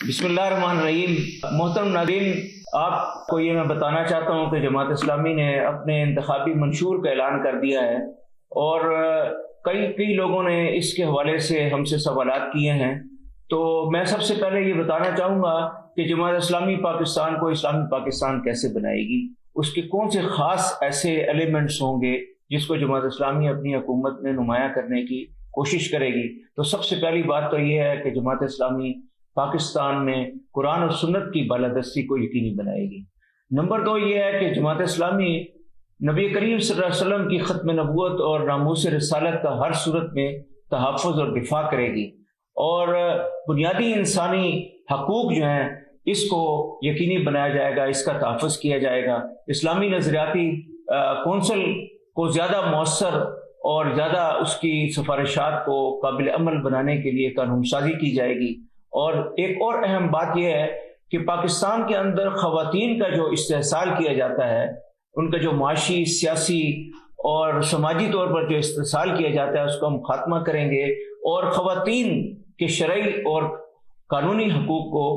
بسم اللہ الرحمن الرحیم۔ محترم ناظرین، آپ کو یہ میں بتانا چاہتا ہوں کہ جماعت اسلامی نے اپنے انتخابی منشور کا اعلان کر دیا ہے اور کئی لوگوں نے اس کے حوالے سے ہم سے سوالات کیے ہیں۔ تو میں سب سے پہلے یہ بتانا چاہوں گا کہ جماعت اسلامی پاکستان کو اسلامی پاکستان کیسے بنائے گی، اس کے کون سے خاص ایسے ایلیمنٹس ہوں گے جس کو جماعت اسلامی اپنی حکومت میں نمایاں کرنے کی کوشش کرے گی۔ تو سب سے پہلی بات تو یہ ہے کہ جماعت اسلامی پاکستان میں قرآن اور سنت کی بالادستی کو یقینی بنائے گی۔ نمبر 2 یہ ہے کہ جماعت اسلامی نبی کریم صلی اللہ علیہ وسلم کی ختم نبوت اور ناموس رسالت کا ہر صورت میں تحفظ اور دفاع کرے گی، اور بنیادی انسانی حقوق جو ہیں اس کو یقینی بنایا جائے گا، اس کا تحفظ کیا جائے گا۔ اسلامی نظریاتی کونسل کو زیادہ مؤثر اور زیادہ اس کی سفارشات کو قابل عمل بنانے کے لیے قانون سازی کی جائے گی۔ اور ایک اور اہم بات یہ ہے کہ پاکستان کے اندر خواتین کا جو استحصال کیا جاتا ہے، ان کا جو معاشی، سیاسی اور سماجی طور پر جو استحصال کیا جاتا ہے، اس کو ہم خاتمہ کریں گے اور خواتین کے شرعی اور قانونی حقوق کو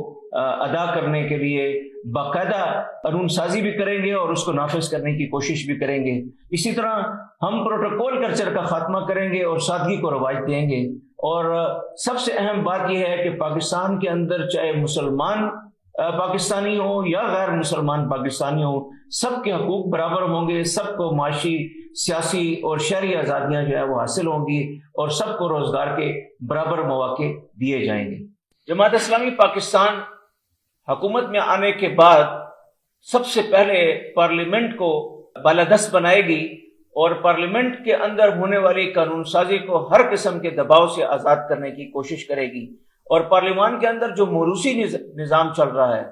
ادا کرنے کے لیے باقاعدہ قانون سازی بھی کریں گے اور اس کو نافذ کرنے کی کوشش بھی کریں گے۔ اسی طرح ہم پروٹوکول کلچر کا خاتمہ کریں گے اور سادگی کو رواج دیں گے۔ اور سب سے اہم بات یہ ہے کہ پاکستان کے اندر چاہے مسلمان پاکستانی ہوں یا غیر مسلمان پاکستانی ہوں، سب کے حقوق برابر ہوں گے، سب کو معاشی، سیاسی اور شہری آزادیاں جو ہے وہ حاصل ہوں گی اور سب کو روزگار کے برابر مواقع دیے جائیں گے۔ جماعت اسلامی پاکستان حکومت میں آنے کے بعد سب سے پہلے پارلیمنٹ کو بالادست بنائے گی اور پارلیمنٹ کے اندر ہونے والی قانون سازی کو ہر قسم کے دباؤ سے آزاد کرنے کی کوشش کرے گی، اور پارلیمان کے اندر جو موروثی نظام چل رہا ہے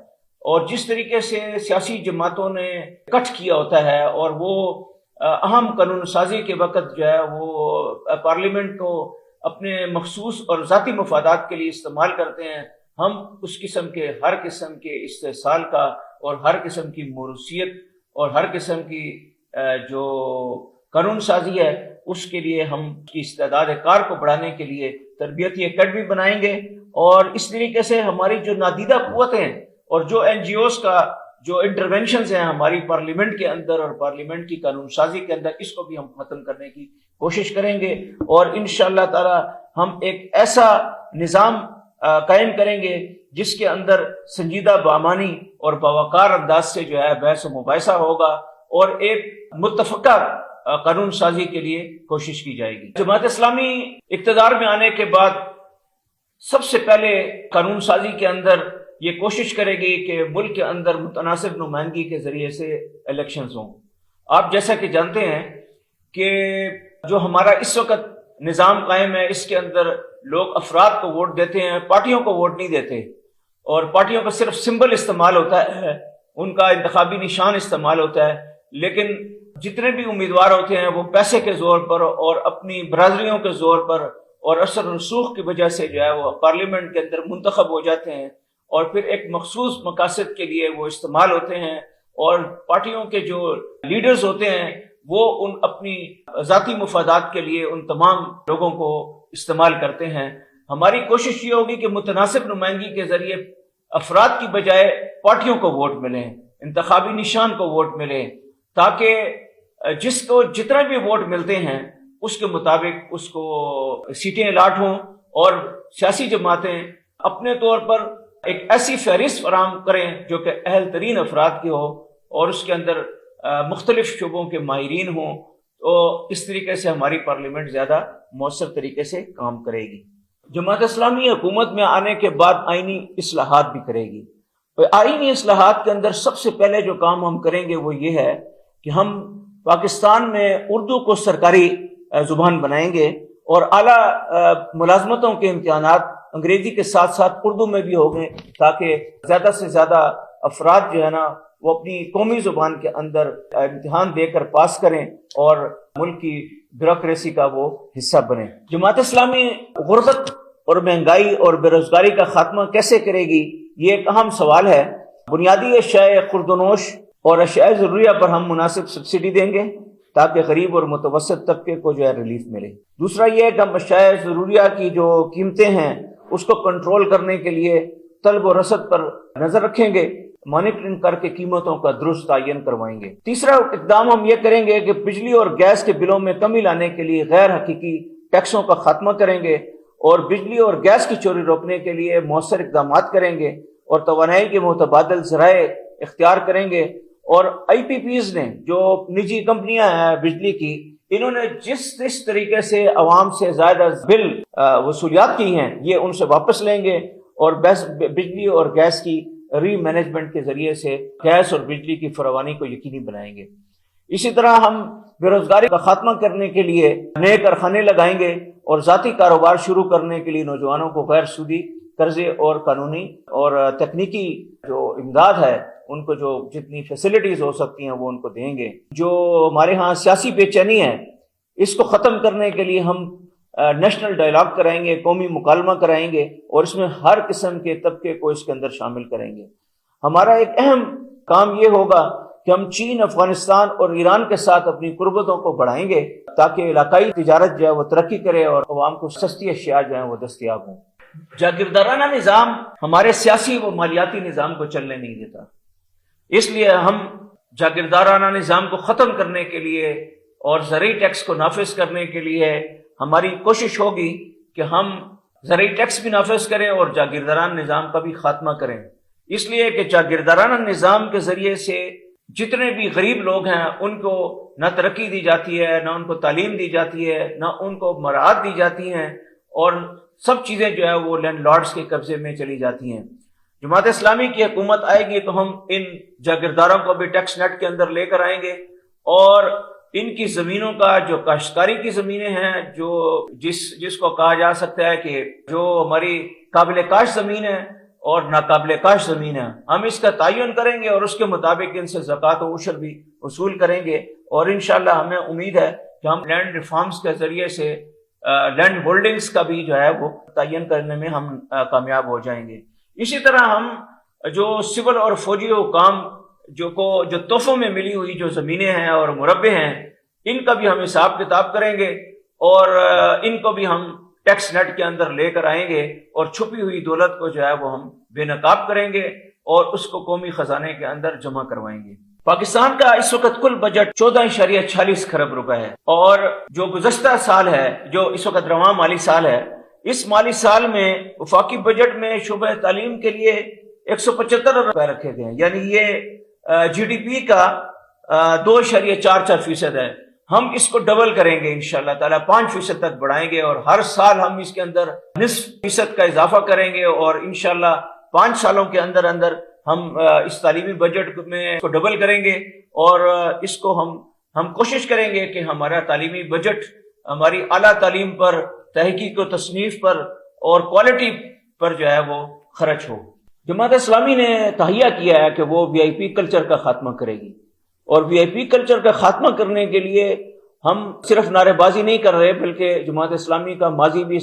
اور جس طریقے سے سیاسی جماعتوں نے کٹ کیا ہوتا ہے اور وہ اہم قانون سازی کے وقت جو ہے وہ پارلیمنٹ کو اپنے مخصوص اور ذاتی مفادات کے لیے استعمال کرتے ہیں، ہم اس قسم کے ہر قسم کے استحصال کا اور ہر قسم کی موروثیت اور ہر قسم کی جو قانون سازی ہے اس کے لیے ہم کی استعداد کار کو بڑھانے کے لیے تربیتی اکیڈمی بنائیں گے، اور اس طریقے سے ہماری جو نادیدہ قوتیں اور جو NGOs کا جو انٹرونشنز ہیں ہماری پارلیمنٹ کے اندر اور پارلیمنٹ کی قانون سازی کے اندر، اس کو بھی ہم ختم کرنے کی کوشش کریں گے، اور انشاءاللہ تعالی ہم ایک ایسا نظام قائم کریں گے جس کے اندر سنجیدہ بامانی اور باوقار انداز سے جو ہے بحث و مباحثہ ہوگا اور ایک متفقہ قانون سازی کے لیے کوشش کی جائے گی۔ جماعت اسلامی اقتدار میں آنے کے بعد سب سے پہلے قانون سازی کے اندر یہ کوشش کرے گی کہ ملک کے اندر متناسب نمائندگی کے ذریعے سے الیکشنز ہوں۔ آپ جیسا کہ جانتے ہیں کہ جو ہمارا اس وقت نظام قائم ہے، اس کے اندر لوگ افراد کو ووٹ دیتے ہیں، پارٹیوں کو ووٹ نہیں دیتے، اور پارٹیوں کا صرف سمبل استعمال ہوتا ہے، ان کا انتخابی نشان استعمال ہوتا ہے، لیکن جتنے بھی امیدوار ہوتے ہیں وہ پیسے کے زور پر اور اپنی برادریوں کے زور پر اور اثر رسوخ کی وجہ سے جو ہے وہ پارلیمنٹ کے اندر منتخب ہو جاتے ہیں، اور پھر ایک مخصوص مقاصد کے لیے وہ استعمال ہوتے ہیں، اور پارٹیوں کے جو لیڈرز ہوتے ہیں وہ ان اپنی ذاتی مفادات کے لیے ان تمام لوگوں کو استعمال کرتے ہیں۔ ہماری کوشش یہ ہوگی کہ متناسب نمائندگی کے ذریعے افراد کی بجائے پارٹیوں کو ووٹ ملیں، انتخابی نشان کو ووٹ ملیں، تاکہ جس کو جتنے بھی ووٹ ملتے ہیں اس کے مطابق اس کو سیٹیں الاٹ ہوں، اور سیاسی جماعتیں اپنے طور پر ایک ایسی فہرست فراہم کریں جو کہ اہل ترین افراد کی ہو اور اس کے اندر مختلف شعبوں کے ماہرین ہوں، تو اس طریقے سے ہماری پارلیمنٹ زیادہ مؤثر طریقے سے کام کرے گی۔ جماعت اسلامی حکومت میں آنے کے بعد آئینی اصلاحات بھی کرے گی۔ آئینی اصلاحات کے اندر سب سے پہلے جو کام ہم کریں گے وہ یہ ہے کہ ہم پاکستان میں اردو کو سرکاری زبان بنائیں گے، اور اعلیٰ ملازمتوں کے امتحانات انگریزی کے ساتھ ساتھ اردو میں بھی ہوں گے، تاکہ زیادہ سے زیادہ افراد جو ہے نا وہ اپنی قومی زبان کے اندر امتحان دے کر پاس کریں اور ملک کی بیوروکریسی کا وہ حصہ بنیں۔ جماعت اسلامی غربت اور مہنگائی اور بے روزگاری کا خاتمہ کیسے کرے گی، یہ ایک اہم سوال ہے۔ بنیادی اشیاء خوردونوش اور اشیاء ضروریہ پر ہم مناسب سبسڈی دیں گے تاکہ غریب اور متوسط طبقے کو جو ہے ریلیف ملے۔ دوسرا یہ ہے کہ ہم اشیاء ضروریہ کی جو قیمتیں ہیں اس کو کنٹرول کرنے کے لیے طلب و رسد پر نظر رکھیں گے، مانیٹرنگ کر کے قیمتوں کا درست تعین کروائیں گے۔ تیسرا اقدام ہم یہ کریں گے کہ بجلی اور گیس کے بلوں میں کمی لانے کے لیے غیر حقیقی ٹیکسوں کا خاتمہ کریں گے اور بجلی اور گیس کی چوری روکنے کے لیے مؤثر اقدامات کریں گے اور توانائی کے متبادل ذرائع اختیار کریں گے۔ اور آئی پی پیز نے، جو نجی کمپنیاں ہیں بجلی کی، انہوں نے جس طریقے سے عوام سے زیادہ بل وصولیات کی ہیں، یہ ان سے واپس لیں گے اور بجلی اور گیس کی ری مینجمنٹ کے ذریعے سے گیس اور بجلی کی فراوانی کو یقینی بنائیں گے۔ اسی طرح ہم بے روزگاری کا خاتمہ کرنے کے لیے نئے کارخانے لگائیں گے اور ذاتی کاروبار شروع کرنے کے لیے نوجوانوں کو غیر سودی قرضے اور قانونی اور تکنیکی جو امداد ہے، ان کو جو جتنی فیسلٹیز ہو سکتی ہیں وہ ان کو دیں گے۔ جو ہمارے ہاں سیاسی بے چینی ہے، اس کو ختم کرنے کے لیے ہم نیشنل ڈائلاگ کرائیں گے، قومی مکالمہ کرائیں گے اور اس میں ہر قسم کے طبقے کو اس کے اندر شامل کریں گے۔ ہمارا ایک اہم کام یہ ہوگا کہ ہم چین، افغانستان اور ایران کے ساتھ اپنی قربتوں کو بڑھائیں گے تاکہ علاقائی تجارت جو ہے وہ ترقی کرے اور عوام کو سستی اشیاء جو ہیں وہ دستیاب ہوں۔ جاگیردارانہ نظام ہمارے سیاسی و مالیاتی نظام کو چلنے نہیں دیتا، اس لیے ہم جاگیردارانہ نظام کو ختم کرنے کے لیے اور زرعی ٹیکس کو نافذ کرنے کے لیے ہماری کوشش ہوگی کہ ہم زرعی ٹیکس بھی نافذ کریں اور جاگیردارانہ نظام کا بھی خاتمہ کریں، اس لیے کہ جاگیردارانہ نظام کے ذریعے سے جتنے بھی غریب لوگ ہیں ان کو نہ ترقی دی جاتی ہے، نہ ان کو تعلیم دی جاتی ہے، نہ ان کو مراعات دی جاتی ہیں، اور سب چیزیں جو ہے وہ لینڈ لارڈز کے قبضے میں چلی جاتی ہیں۔ جماعت اسلامی کی حکومت آئے گی تو ہم ان جاگیرداروں کو بھی ٹیکس نیٹ کے اندر لے کر آئیں گے اور ان کی زمینوں کا جو کاشتکاری کی زمینیں ہیں، جو جس کو کہا جا سکتا ہے کہ جو ہماری قابل کاشت زمین ہے اور ناقابل کاشت زمین ہے، ہم اس کا تعین کریں گے اور اس کے مطابق ان سے زکوٰۃ و عشر بھی وصول کریں گے، اور انشاءاللہ ہمیں امید ہے کہ ہم لینڈ ریفارمز کے ذریعے سے لینڈ ہولڈنگز کا بھی جو ہے وہ تعین کرنے میں ہم کامیاب ہو جائیں گے۔ اسی طرح ہم جو سول اور فوجی حکام جو تحفوں میں ملی ہوئی جو زمینیں ہیں اور مربع ہیں، ان کا بھی ہم حساب کتاب کریں گے اور ان کو بھی ہم ٹیکس نیٹ کے اندر لے کر آئیں گے اور چھپی ہوئی دولت کو جو ہے وہ ہم بے نقاب کریں گے اور اس کو قومی خزانے کے اندر جمع کروائیں گے۔ پاکستان کا اس وقت کل بجٹ 14.46 کھرب روپے ہے، اور جو گزشتہ سال ہے، جو اس وقت رواں مالی سال ہے، اس مالی سال میں وفاقی بجٹ میں شعبہ تعلیم کے لیے 175 ارب روپے رکھے گئے ہیں، یعنی یہ جی ڈی پی کا 2.44% ہے۔ ہم اس کو ڈبل کریں گے انشاءاللہ تعالیٰ، 5% تک بڑھائیں گے اور ہر سال ہم اس کے اندر نصف فیصد کا اضافہ کریں گے اور انشاءاللہ 5 سالوں کے اندر ہم اس تعلیمی بجٹ میں اس کو ڈبل کریں گے اور اس کو ہم کوشش کریں گے کہ ہمارا تعلیمی بجٹ ہماری اعلیٰ تعلیم پر، تحقیق و تصنیف پر اور کوالٹی پر جو ہے وہ خرچ ہو۔ جماعت اسلامی نے تہیہ کیا ہے کہ وہ وی آئی پی کلچر کا خاتمہ کرے گی، اور وی آئی پی کلچر کا خاتمہ کرنے کے لیے ہم صرف نعرے بازی نہیں کر رہے، بلکہ جماعت اسلامی کا ماضی بھی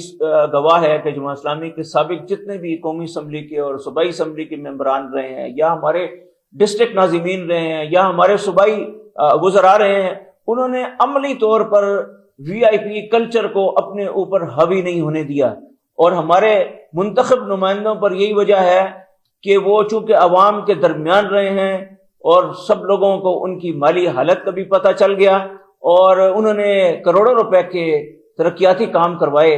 گواہ ہے کہ جماعت اسلامی کے سابق جتنے بھی قومی اسمبلی کے اور صوبائی اسمبلی کے ممبران رہے ہیں، یا ہمارے ڈسٹرکٹ ناظمین رہے ہیں، یا ہمارے صوبائی وزراء رہے ہیں، انہوں نے عملی طور پر وی آئی پی کلچر کو اپنے اوپر حاوی نہیں ہونے دیا، اور ہمارے منتخب نمائندوں پر یہی وجہ ہے کہ وہ چونکہ عوام کے درمیان رہے ہیں اور سب لوگوں کو ان کی مالی حالت کا بھی پتہ چل گیا، اور انہوں نے کروڑوں روپے کے ترقیاتی کام کروائے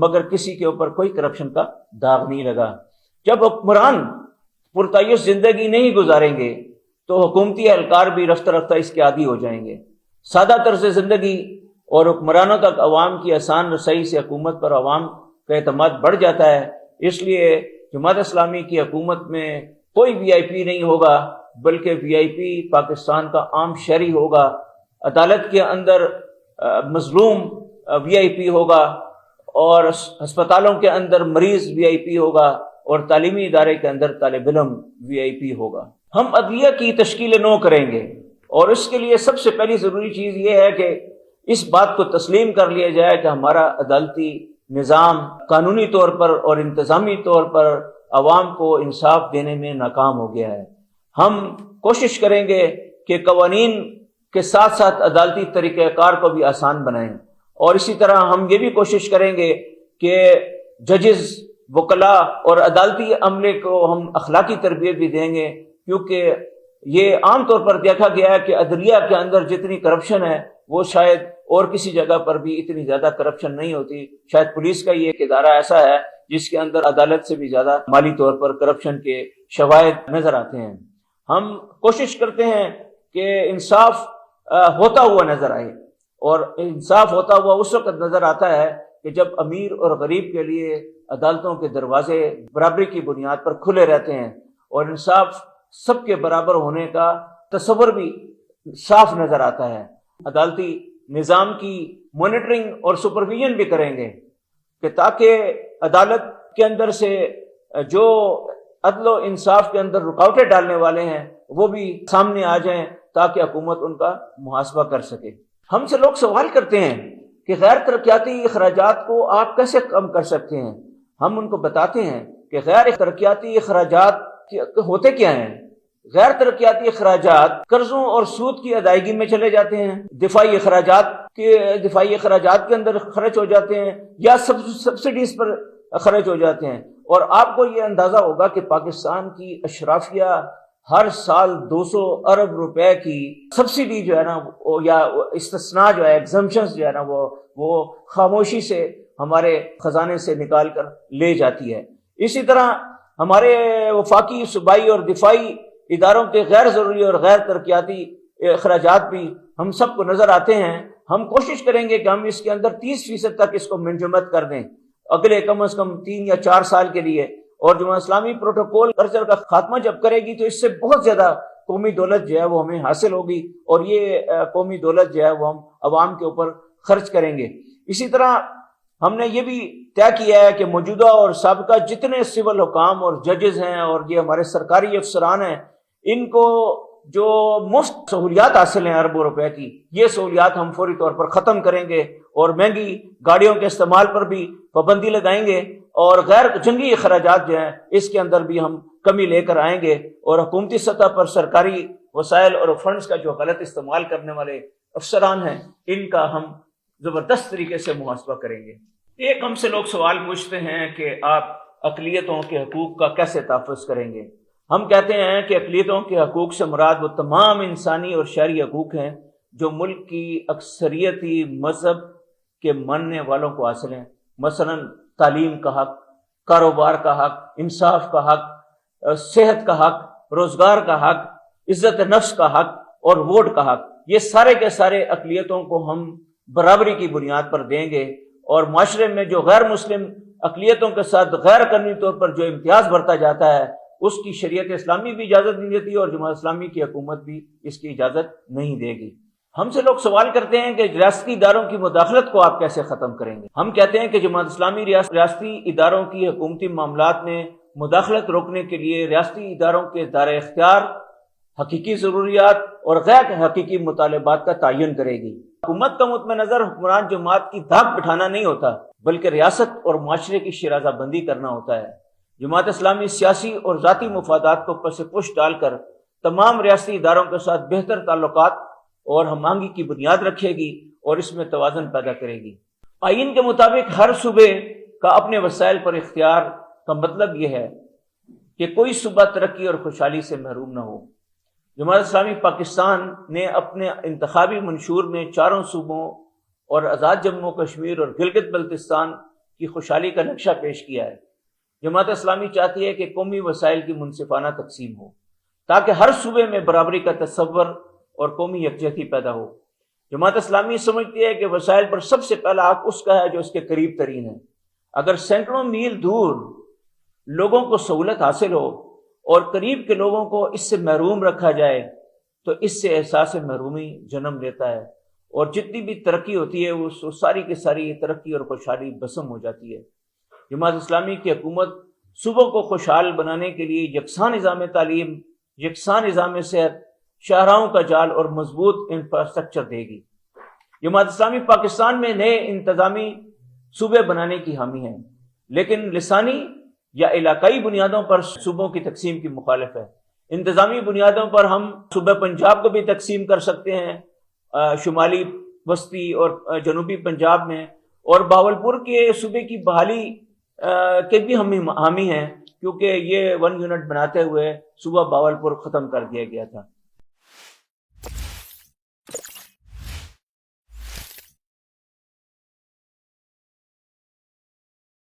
مگر کسی کے اوپر کوئی کرپشن کا داغ نہیں لگا۔ جب حکمران پرتعیش زندگی نہیں گزاریں گے تو حکومتی اہلکار بھی رفتہ رفتہ اس کے عادی ہو جائیں گے۔ سادہ طرز زندگی اور حکمرانوں تک عوام کی آسان رسائی سے حکومت پر عوام کا اعتماد بڑھ جاتا ہے، اس لیے جماعت اسلامی کی حکومت میں کوئی وی آئی پی نہیں ہوگا، بلکہ وی آئی پی پاکستان کا عام شہری ہوگا۔ عدالت کے اندر مظلوم وی آئی پی ہوگا، اور ہسپتالوں کے اندر مریض وی آئی پی ہوگا، اور تعلیمی ادارے کے اندر طالب علم وی آئی پی ہوگا۔ ہم عدلیہ کی تشکیل نو کریں گے، اور اس کے لیے سب سے پہلی ضروری چیز یہ ہے کہ اس بات کو تسلیم کر لیا جائے کہ ہمارا عدالتی نظام قانونی طور پر اور انتظامی طور پر عوام کو انصاف دینے میں ناکام ہو گیا ہے۔ ہم کوشش کریں گے کہ قوانین کے ساتھ ساتھ عدالتی طریقہ کار کو بھی آسان بنائیں، اور اسی طرح ہم یہ بھی کوشش کریں گے کہ ججز وکلا اور عدالتی عملے کو ہم اخلاقی تربیت بھی دیں گے، کیونکہ یہ عام طور پر دیکھا گیا ہے کہ عدلیہ کے اندر جتنی کرپشن ہے وہ شاید اور کسی جگہ پر بھی اتنی زیادہ کرپشن نہیں ہوتی۔ شاید پولیس کا یہ ایک ادارہ ایسا ہے جس کے اندر عدالت سے بھی زیادہ مالی طور پر کرپشن کے شواہد نظر آتے ہیں۔ ہم کوشش کرتے ہیں کہ انصاف ہوتا ہوا نظر آئے، اور انصاف ہوتا ہوا اس وقت نظر آتا ہے کہ جب امیر اور غریب کے لیے عدالتوں کے دروازے برابری کی بنیاد پر کھلے رہتے ہیں، اور انصاف سب کے برابر ہونے کا تصور بھی صاف نظر آتا ہے۔ عدالتی نظام کی مانیٹرنگ اور سپرویژن بھی کریں گے کہ تاکہ عدالت کے اندر سے جو عدل و انصاف کے اندر رکاوٹیں ڈالنے والے ہیں وہ بھی سامنے آ جائیں تاکہ حکومت ان کا محاسبہ کر سکے۔ ہم سے لوگ سوال کرتے ہیں کہ غیر ترقیاتی اخراجات کو آپ کیسے کم کر سکتے ہیں؟ ہم ان کو بتاتے ہیں کہ غیر ترقیاتی اخراجات ہوتے کیا ہیں۔ غیر ترقیاتی اخراجات قرضوں اور سود کی ادائیگی میں چلے جاتے ہیں، دفاعی اخراجات کے اندر خرچ ہو جاتے ہیں، یا سبسڈیز پر خرچ ہو جاتے ہیں۔ اور آپ کو یہ اندازہ ہوگا کہ پاکستان کی اشرافیہ ہر سال 200 ارب روپے کی سبسڈی جو ہے نا یا استثناء جو ہے، ایگزمپشنز جو ہے نا وہ خاموشی سے ہمارے خزانے سے نکال کر لے جاتی ہے۔ اسی طرح ہمارے وفاقی، صوبائی اور دفاعی اداروں کے غیر ضروری اور غیر ترقیاتی اخراجات بھی ہم سب کو نظر آتے ہیں۔ ہم کوشش کریں گے کہ ہم اس کے اندر 30% تک اس کو منجمد کر دیں اگلے کم از کم 3 یا 4 سال کے لیے، اور جماعت اسلامی پروٹوکول کلچر کا خاتمہ جب کرے گی تو اس سے بہت زیادہ قومی دولت جو ہے وہ ہمیں حاصل ہوگی، اور یہ قومی دولت جو ہے وہ ہم عوام کے اوپر خرچ کریں گے۔ اسی طرح ہم نے یہ بھی طے کیا ہے کہ موجودہ اور سابقہ جتنے سول حکام اور ججز ہیں اور یہ ہمارے سرکاری افسران ہیں، ان کو جو مفت سہولیات حاصل ہیں اربوں روپے کی، یہ سہولیات ہم فوری طور پر ختم کریں گے، اور مہنگی گاڑیوں کے استعمال پر بھی پابندی لگائیں گے، اور غیر جنگی اخراجات جو ہیں اس کے اندر بھی ہم کمی لے کر آئیں گے، اور حکومتی سطح پر سرکاری وسائل اور فنڈز کا جو غلط استعمال کرنے والے افسران ہیں ان کا ہم زبردست طریقے سے محاسبہ کریں گے۔ ایک ہم سے لوگ سوال پوچھتے ہیں کہ آپ اقلیتوں کے حقوق کا کیسے تحفظ کریں گے؟ ہم کہتے ہیں کہ اقلیتوں کے حقوق سے مراد وہ تمام انسانی اور شہری حقوق ہیں جو ملک کی اکثریتی مذہب کے ماننے والوں کو حاصل ہیں، مثلا تعلیم کا حق، کاروبار کا حق، انصاف کا حق، صحت کا حق، روزگار کا حق، عزت نفس کا حق اور ووٹ کا حق۔ یہ سارے کے سارے اقلیتوں کو ہم برابری کی بنیاد پر دیں گے، اور معاشرے میں جو غیر مسلم اقلیتوں کے ساتھ غیر قانونی طور پر جو امتیاز برتا جاتا ہے اس کی شریعت اسلامی بھی اجازت نہیں دیتی، اور جماعت اسلامی کی حکومت بھی اس کی اجازت نہیں دے گی۔ ہم سے لوگ سوال کرتے ہیں کہ ریاستی اداروں کی مداخلت کو آپ کیسے ختم کریں گے؟ ہم کہتے ہیں کہ جماعت اسلامی ریاستی اداروں کی حکومتی معاملات میں مداخلت روکنے کے لیے ریاستی اداروں کے دائرہ اختیار، حقیقی ضروریات اور غیر حقیقی مطالبات کا تعین کرے گی۔ حکومت کا مطمئن نظر حکمران جماعت کی دھاک بٹھانا نہیں ہوتا، بلکہ ریاست اور معاشرے کی شیرازہ بندی کرنا ہوتا ہے۔ جماعت اسلامی سیاسی اور ذاتی مفادات کو پس پش ڈال کر تمام ریاستی اداروں کے ساتھ بہتر تعلقات اور ہم آہنگی کی بنیاد رکھے گی اور اس میں توازن پیدا کرے گی۔ آئین کے مطابق ہر صوبے کا اپنے وسائل پر اختیار کا مطلب یہ ہے کہ کوئی صوبہ ترقی اور خوشحالی سے محروم نہ ہو۔ جماعت اسلامی پاکستان نے اپنے انتخابی منشور میں 4 صوبوں اور آزاد جموں کشمیر اور گلگت بلتستان کی خوشحالی کا نقشہ پیش کیا ہے۔ جماعت اسلامی چاہتی ہے کہ قومی وسائل کی منصفانہ تقسیم ہو تاکہ ہر صوبے میں برابری کا تصور اور قومی یکجہتی پیدا ہو۔ جماعت اسلامی سمجھتی ہے کہ وسائل پر سب سے پہلا حق اس کا ہے جو اس کے قریب ترین ہے۔ اگر سینکڑوں میل دور لوگوں کو سہولت حاصل ہو اور قریب کے لوگوں کو اس سے محروم رکھا جائے تو اس سے احساس محرومی جنم لیتا ہے، اور جتنی بھی ترقی ہوتی ہے وہ ساری کی ساری ترقی اور خوشحالی بسم ہو جاتی ہے۔ جماعت اسلامی کی حکومت صوبوں کو خوشحال بنانے کے لیے یکساں نظام تعلیم، یکساں نظام صحت، شاہراہوں کا جال اور مضبوط انفراسٹرکچر دے گی۔ جماعت اسلامی پاکستان میں نئے انتظامی صوبے بنانے کی حامی ہے، لیکن لسانی یا علاقائی بنیادوں پر صوبوں کی تقسیم کی مخالف ہے۔ انتظامی بنیادوں پر ہم صوبہ پنجاب کو بھی تقسیم کر سکتے ہیں، شمالی وسطی اور جنوبی پنجاب میں، اور بہاولپور کے صوبے کی بحالی کے بھی حامی ہیں، کیونکہ یہ 1 یونٹ بناتے ہوئے صبح باولپور ختم کر دیا گیا تھا۔